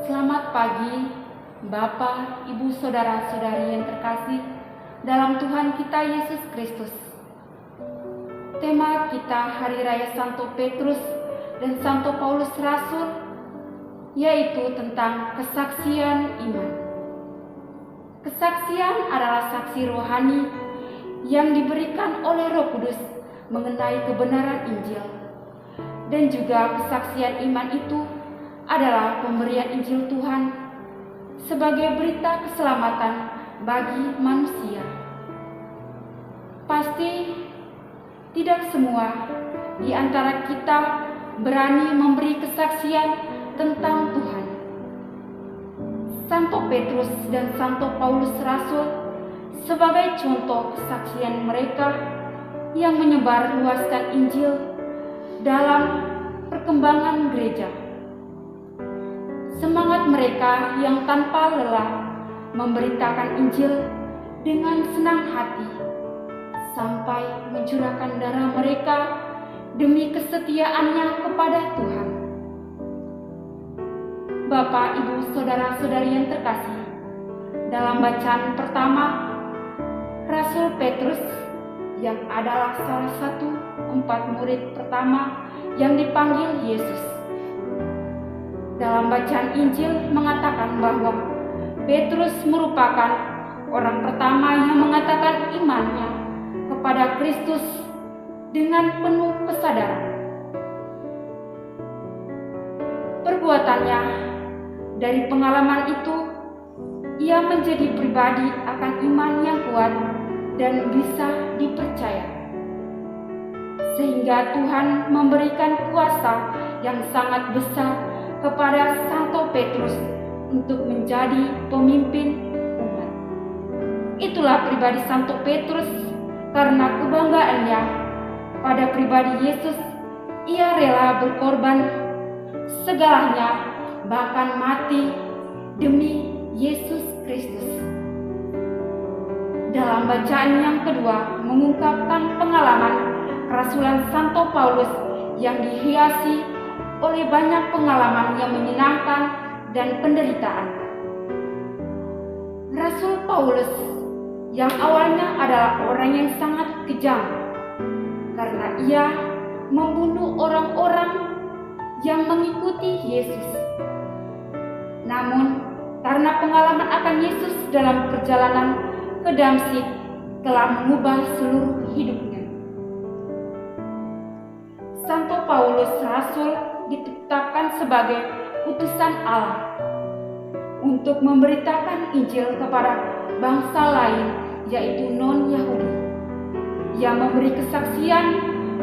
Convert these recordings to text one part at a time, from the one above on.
Selamat pagi, Bapak, Ibu, Saudara-saudari yang terkasih dalam Tuhan kita Yesus Kristus. Tema kita Hari Raya Santo Petrus dan Santo Paulus Rasul, yaitu tentang kesaksian iman. Kesaksian adalah saksi rohani yang diberikan oleh Roh Kudus mengenai kebenaran Injil. Dan juga kesaksian iman itu adalah pemberian Injil Tuhan sebagai berita keselamatan bagi manusia. Pasti tidak semua di antara kita berani memberi kesaksian tentang Tuhan. Santo Petrus dan Santo Paulus Rasul sebagai contoh kesaksian mereka yang menyebar luaskan Injil dalam perkembangan gereja. Semangat mereka yang tanpa lelah memberitakan Injil dengan senang hati sampai mencurahkan darah mereka demi kesetiaannya kepada Tuhan. Bapak, Ibu, Saudara-saudari yang terkasih, dalam bacaan pertama, Rasul Petrus yang adalah salah satu 4 murid pertama yang dipanggil Yesus. Dalam bacaan Injil mengatakan bahwa Petrus merupakan orang pertama yang mengatakan imannya kepada Kristus dengan penuh kesadaran. Perbuatannya dari pengalaman itu, ia menjadi pribadi akan iman yang kuat dan bisa dipercaya. Sehingga Tuhan memberikan kuasa yang sangat besar kepada Santo Petrus untuk menjadi pemimpin umat. Itulah pribadi Santo Petrus, karena kebanggaannya pada pribadi Yesus, ia rela berkorban segalanya, bahkan mati demi Yesus Kristus. Dalam bacaan yang kedua mengungkapkan pengalaman kerasulan Santo Paulus yang dihiasi oleh banyak pengalaman yang menyenangkan dan penderitaan. Rasul Paulus yang awalnya adalah orang yang sangat kejam karena ia membunuh orang-orang yang mengikuti Yesus. Namun karena pengalaman akan Yesus dalam perjalanan ke Damsyik telah mengubah seluruh hidupnya. Santo Paulus Rasul ditetapkan sebagai utusan Allah untuk memberitakan Injil kepada bangsa lain, yaitu non-Yahudi. Ia memberi kesaksian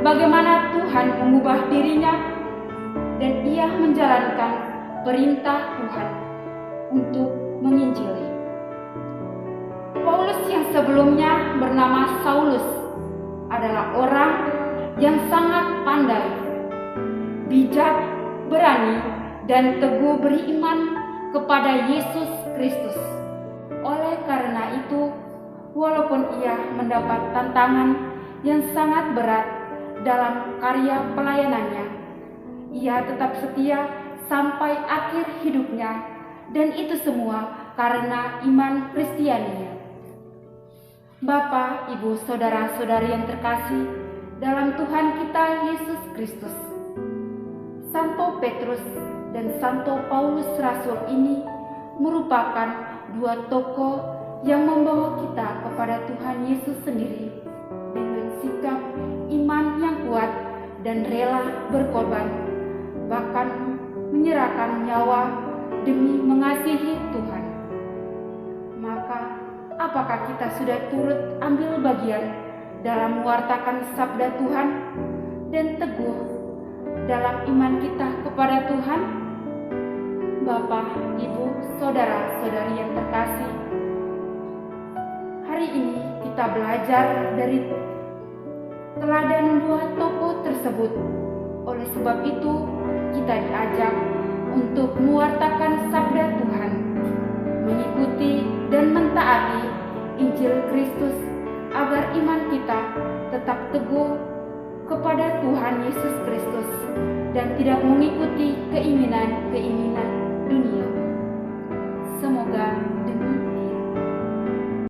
bagaimana Tuhan mengubah dirinya dan ia menjalankan perintah Tuhan untuk menginjili. Paulus yang sebelumnya bernama Saulus adalah orang yang sangat pandai, bijak, berani, dan teguh beriman kepada Yesus Kristus. Oleh karena itu, walaupun ia mendapat tantangan yang sangat berat dalam karya pelayanannya, ia tetap setia sampai akhir hidupnya, dan itu semua karena iman Kristianinya. Bapak, Ibu, Saudara-saudari yang terkasih dalam Tuhan kita Yesus Kristus, Santo Petrus dan Santo Paulus Rasul ini merupakan 2 tokoh yang membawa kita kepada Tuhan Yesus sendiri dengan sikap iman yang kuat dan rela berkorban, bahkan menyerahkan nyawa demi mengasihi Tuhan. Maka, apakah kita sudah turut ambil bagian dalam mewartakan sabda Tuhan dan teguh dalam iman kita kepada Tuhan? Bapak, Ibu, Saudara-saudari yang terkasih, hari ini kita belajar dari teladan 2 tokoh tersebut. Oleh sebab itu, kita diajak untuk mewartakan sabda Tuhan, mengikuti dan mentaati Injil Kristus agar iman kita tetap teguh kepada Tuhan Yesus Kristus dan tidak mengikuti keinginan-keinginan dunia. Semoga demi